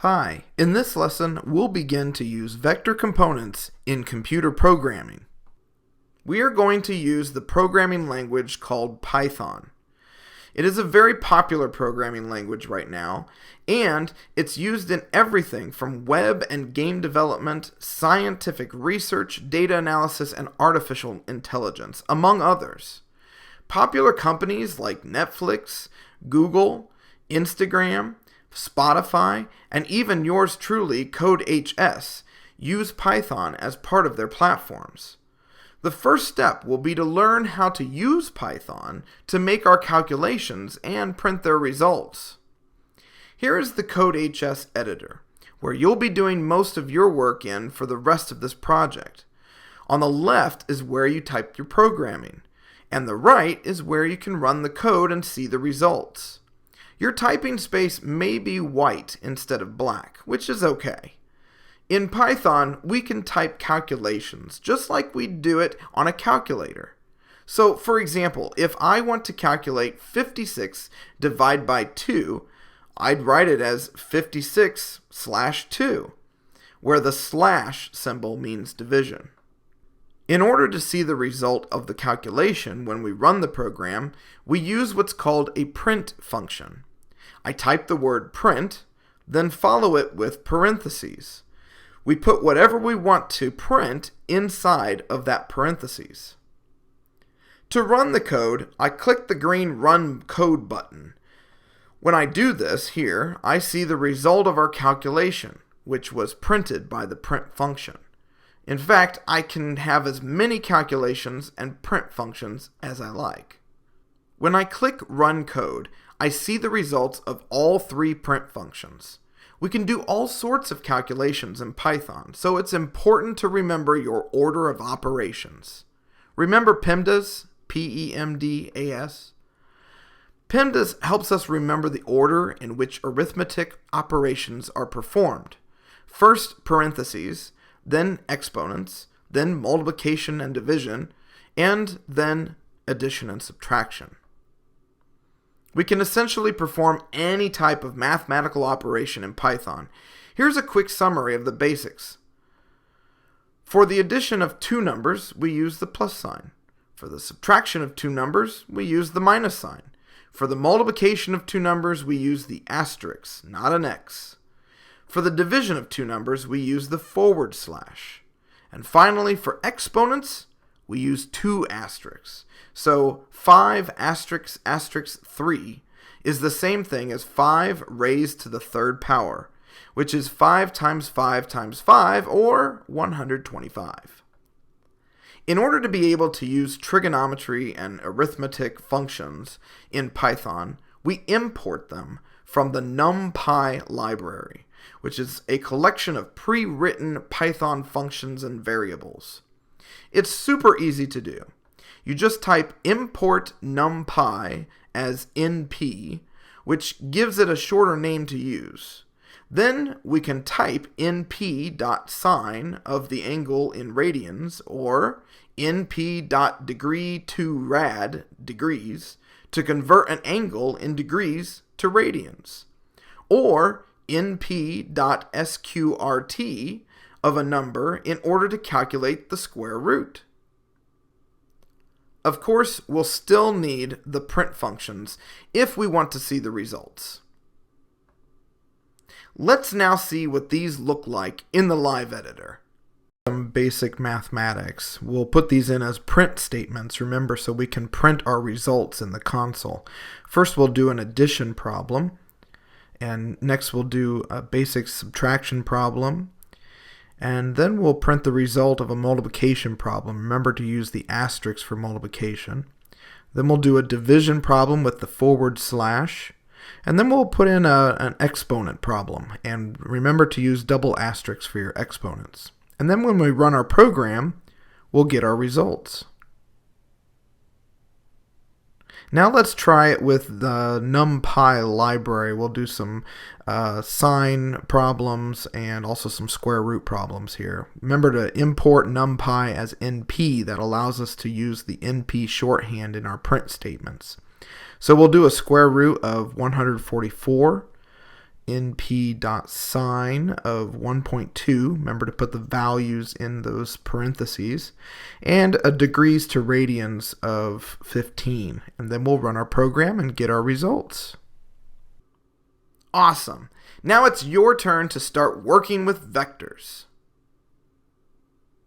Hi, in this lesson we'll begin to use vector components in computer programming. We are going to use the programming language called Python. It is a very popular programming language right now, and it's used in everything from web and game development, scientific research, data analysis, and artificial intelligence, among others. Popular companies like Netflix, Google, Instagram, Spotify, and even yours truly, CodeHS, use Python as part of their platforms. The first step will be to learn how to use Python to make our calculations and print their results. Here is the CodeHS editor, where you'll be doing most of your work in for the rest of this project. On the left is where you type your programming, and the right is where you can run the code and see the results. Your typing space may be white instead of black, which is okay. In Python, we can type calculations just like we'd do it on a calculator. So, for example, if I want to calculate 56 divided by 2, I'd write it as 56/2, where the slash symbol means division. In order to see the result of the calculation when we run the program, we use what's called a print function. I type the word print, then follow it with parentheses. We put whatever we want to print inside of that parentheses. To run the code, I click the green Run Code button. When I do this here, I see the result of our calculation, which was printed by the print function. In fact, I can have as many calculations and print functions as I like. When I click Run Code, I see the results of all three print functions. We can do all sorts of calculations in Python, so it's important to remember your order of operations. Remember PEMDAS? P-E-M-D-A-S? PEMDAS helps us remember the order in which arithmetic operations are performed. First parentheses, then exponents, then multiplication and division, and then addition and subtraction. We can essentially perform any type of mathematical operation in Python. Here's a quick summary of the basics. For the addition of two numbers, we use the plus sign. For the subtraction of two numbers, we use the minus sign. For the multiplication of two numbers, we use the asterisk, not an X. For the division of two numbers, we use the forward slash. And finally, for exponents, we use two asterisks. So 5 asterisk asterisk 3 is the same thing as 5 raised to the third power, which is 5 times 5 times 5, or 125. In order to be able to use trigonometry and arithmetic functions in Python, we import them from the Numpy library, which is a collection of pre-written Python functions and variables. It's super easy to do. You just type import numpy as np, which gives it a shorter name to use. Then we can type np.sine of the angle in radians, or np.degree to rad, degrees, to convert an angle in degrees to radians, or np.sqrt of a number in order to calculate the square root. Of course, we'll still need the print functions if we want to see the results. Let's now see what these look like in the live editor. Some basic mathematics. We'll put these in as print statements, remember, so we can print our results in the console. First, we'll do an addition problem, and next we'll do a basic subtraction problem. And then we'll print the result of a multiplication problem. Remember to use the asterisk for multiplication. Then we'll do a division problem with the forward slash. And then we'll put in an exponent problem. And remember to use double asterisks for your exponents. And then when we run our program, we'll get our results. Now let's try it with the Numpy library. We'll do some sine problems and also some square root problems here. Remember to import Numpy as np. That allows us to use the np shorthand in our print statements. So we'll do a square root of 144 np.sine of 1.2. Remember to put the values in those parentheses. And a degrees to radians of 15. And then we'll run our program and get our results. Awesome. Now it's your turn to start working with vectors.